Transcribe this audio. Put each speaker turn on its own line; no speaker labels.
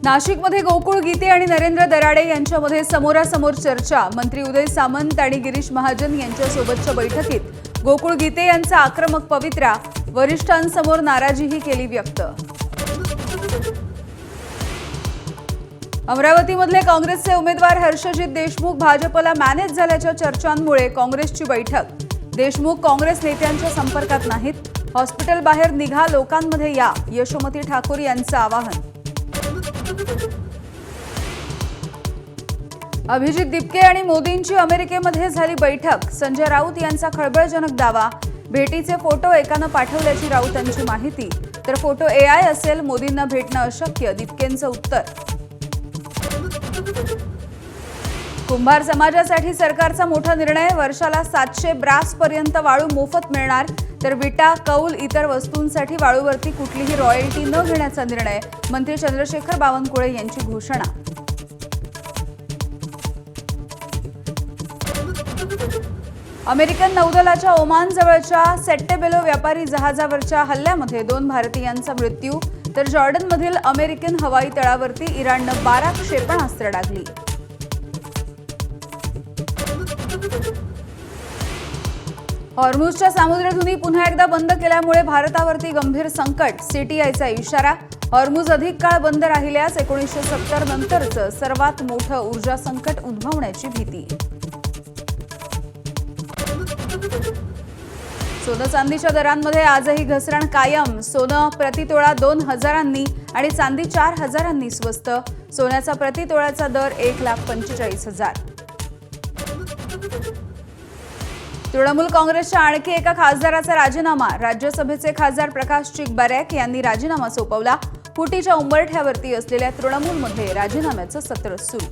नाशिकमध्ये गोकुळ गीते आणि नरेंद्र दराडे यांच्यामध्ये समोरासमोर चर्चा। मंत्री उदय सामंत आणि गिरीश महाजन यांच्यासोबतच्या बैठकीत गोकुळ गीते यांचा आक्रमक पवित्रा, वरिष्ठांसमोर नाराजीही केली व्यक्त। अमरावतीमधले काँग्रेसचे उमेदवार हर्षजित देशमुख भाजपला मॅनेज झाल्याच्या चर्चांमुळे काँग्रेसची बैठक। देशमुख काँग्रेस नेत्यांच्या संपर्कात नाहीत, हॉस्पिटल बाहेर निघा, लोकांमध्ये या, यशोमती ठाकूर यांचं आवाहन। अभिजित दिपके आणि मोदींची अमेरिकेमध्ये झाली बैठक। संजय राऊत यांचा खळबळजनक दावा, भेटीचे फोटो एकानं पाठवल्याची राऊतांची माहिती, तर फोटो AI असेल, मोदींना भेटणं अशक्य, दिपकेंचं उत्तर। कुंभार समाजासाठी सरकारचा मोठा निर्णय, वर्षाला 700 ब्रास पर्यंत वाळू मोफत मिळणार, तर विटा, कौल इतर वस्तूंसाठी वाळूवरती कुठलीही रॉयल्टी न घेण्याचा निर्णय। मंत्री चंद्रशेखर बावनकुळे यांची घोषणा। अमेरिकन नौदलाच्या ओमान जवळच्या सेट्टेबेलो व्यापारी जहाजावरच्या हल्ल्यामध्ये 2 भारतीयांचा मृत्यू, तर जॉर्डनमधील अमेरिकन हवाई तळावरती इराणनं 12 क्षेपणास्त्र डागली। हॉर्मुझच्या सामुद्रधुनी पुन्हा एकदा बंद केल्यामुळे भारतावरती गंभीर संकट, CTIचा इशारा। हॉर्मुझ अधिक काळ बंद राहिल्यास 1970 नंतरचं सर्वात मोठं ऊर्जा संकट उद्भवण्याची भीती। सोनं चांदीच्या दरांमध्ये आजही घसरण कायम। सोनं प्रतितोळा 2000 आणि चांदी 4000 स्वस्त। सोन्याचा प्रतितोळ्याचा दर 1,45,000। तृणमूल काँग्रेसच्या आणखी एका खासदाराचा राजीनामा। राज्यसभेचे खासदार प्रकाश चिकबारॅक यांनी राजीनामा सोपवला। फुटीच्या उंबरठ्यावरती असलेल्या तृणमूलमध्ये राजीनाम्याचं सत्र सुरू।